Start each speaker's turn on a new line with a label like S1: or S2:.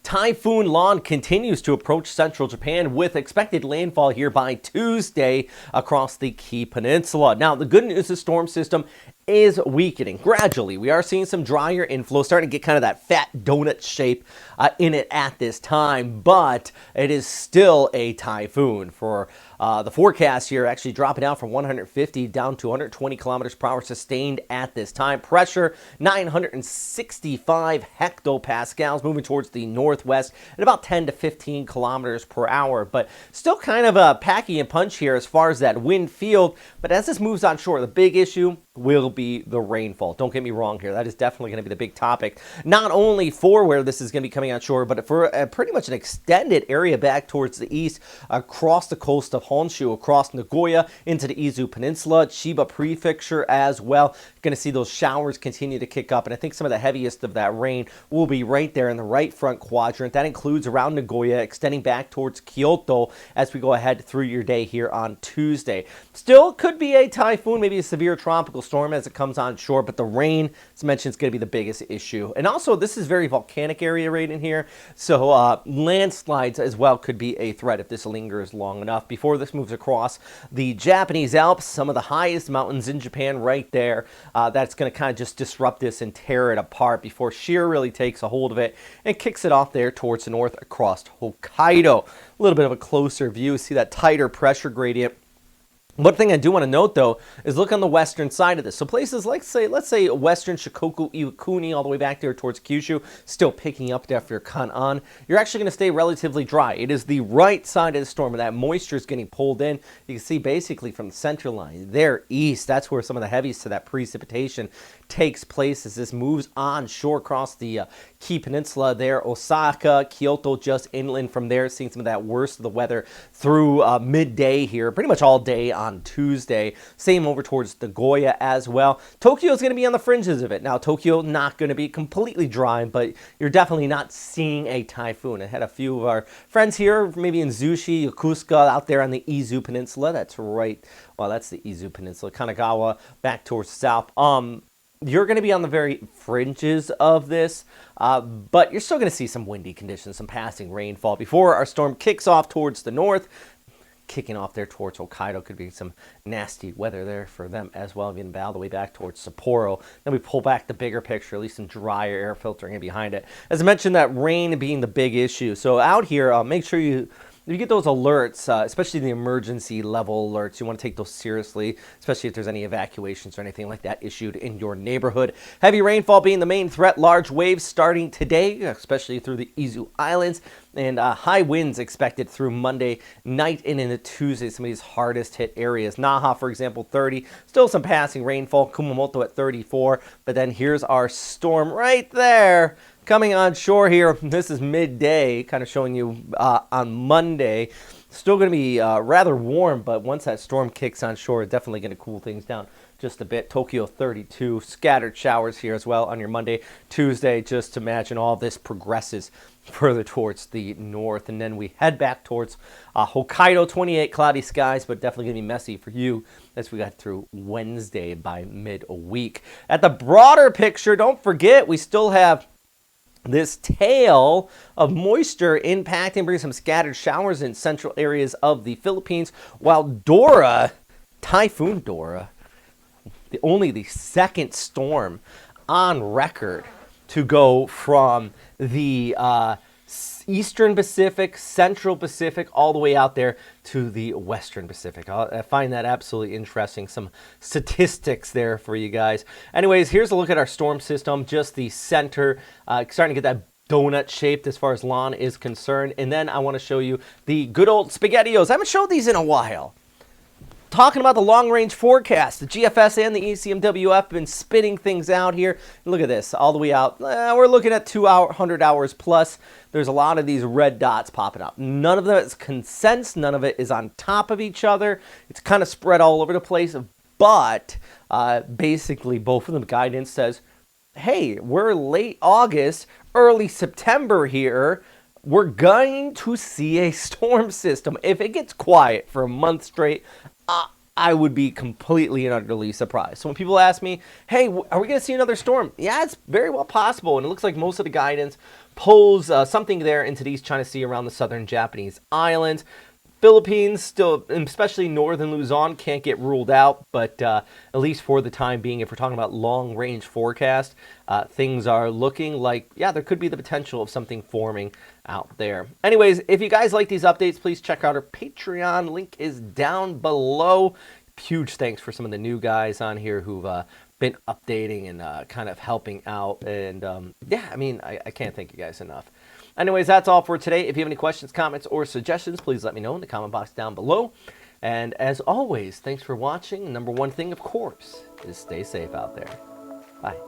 S1: Typhoon Lan continues to approach central Japan with expected landfall here by Tuesday across the Kii Peninsula. Now, the good news, the storm system is weakening gradually. We are seeing some drier inflow, starting to get kind of that fat donut shape in it at this time, but it is still a typhoon. For the forecast here, actually dropping down from 150 down to 120 kilometers per hour sustained at this time. Pressure 965 hectopascals, moving towards the northwest at about 10 to 15 kilometers per hour, but still kind of a packing and punch here as far as that wind field. But as this moves on shore, the big issue will be the rainfall. Don't get me wrong here. That is definitely going to be the big topic, not only for where this is going to be coming on shore, but for pretty much an extended area back towards the east, across the coast of Honshu, across Nagoya, into the Izu Peninsula, Chiba Prefecture as well. Going to see those showers continue to kick up, and I think some of the heaviest of that rain will be right there in the right front quadrant. That includes around Nagoya, extending back towards Kyoto as we go ahead through your day here on Tuesday. Still could be a typhoon, maybe a severe tropical storm as it comes on shore, but the rain, as mentioned, is going to be the biggest issue. And also, this is very volcanic area right in here, so landslides as well could be a threat if this lingers long enough. Before this moves across the Japanese Alps, some of the highest mountains in Japan right there, that's going to kind of just disrupt this and tear it apart before shear really takes a hold of it and kicks it off there towards the north across Hokkaido. A little bit of a closer view, see that tighter pressure gradient. One thing I do want to note, though, is look on the western side of this. So places like, let's say western Shikoku, Iwakuni, all the way back there towards Kyushu, still picking up after Kan'an. You're actually going to stay relatively dry. It is the right side of the storm where that moisture is getting pulled in. You can see basically from the center line there east, that's where some of the heaviest to that precipitation takes place as this moves on shore across the Kii Peninsula there. Osaka, Kyoto, just inland from there, seeing some of that worst of the weather through midday here, pretty much all day on Tuesday. Same over towards Nagoya as well. Tokyo is going to be on the fringes of it. Now, Tokyo not going to be completely dry, but you're definitely not seeing a typhoon. I had a few of our friends here, maybe in Zushi, Yokosuka, out there on the Izu Peninsula. That's right. Well, that's the Izu Peninsula. Kanagawa, back towards south. You're going to be on the very fringes of this, but you're still going to see some windy conditions, some passing rainfall before our storm kicks off towards the north. Kicking off there towards Hokkaido, could be some nasty weather there for them as well, getting all the way back towards Sapporo. Then we pull back the bigger picture, at least some drier air filtering in behind it. As I mentioned, that rain being the big issue. So out here, make sure you get those alerts, especially the emergency level alerts. You want to take those seriously, especially if there's any evacuations or anything like that issued in your neighborhood. Heavy rainfall being the main threat. Large waves starting today, especially through the Izu Islands. And high winds expected through Monday night and into Tuesday, some of these hardest hit areas. Naha, for example, 30. Still some passing rainfall. Kumamoto at 34. But then here's our storm right there coming on shore here. This is midday, kind of showing you on Monday. Still going to be rather warm, but once that storm kicks on shore, it's definitely going to cool things down just a bit. Tokyo 32, scattered showers here as well on your Monday, Tuesday. Just imagine all this progresses further towards the north, and then we head back towards Hokkaido. 28 cloudy skies, but definitely going to be messy for you as we got through Wednesday by mid-week. At the broader picture, don't forget, we still have this tail of moisture impacting, bringing some scattered showers in central areas of the Philippines, while Dora, Typhoon Dora, only the second storm on record to go from the Eastern Pacific, Central Pacific, all the way out there to the Western Pacific. I find that absolutely interesting. Some statistics there for you guys. Anyways, here's a look at our storm system, just the center, starting to get that donut shaped as far as Lan is concerned. And then I want to show you the good old SpaghettiOs. I haven't showed these in a while. Talking about the long-range forecast, the GFS and the ECMWF have been spitting things out here. Look at this, all the way out. We're looking at 200 hours plus. There's a lot of these red dots popping up. None of them is condensed. None of it is on top of each other. It's kind of spread all over the place. But basically, both of them guidance says, hey, we're late August, early September here. We're going to see a storm system. If it gets quiet for a month straight, I would be completely and utterly surprised. So when people ask me, hey, are we going to see another storm? Yeah, it's very well possible. And it looks like most of the guidance pulls something there into the East China Sea around the southern Japanese islands. Philippines, still, especially northern Luzon, can't get ruled out, but at least for the time being, if we're talking about long-range forecast, things are looking like, yeah, there could be the potential of something forming out there. Anyways, if you guys like these updates, please check out our Patreon. Link is down below. Huge thanks for some of the new guys on here who've been updating and kind of helping out. And yeah, I mean, I can't thank you guys enough. Anyways, that's all for today. If you have any questions, comments, or suggestions, please let me know in the comment box down below. And as always, thanks for watching. Number one thing, of course, is stay safe out there. Bye.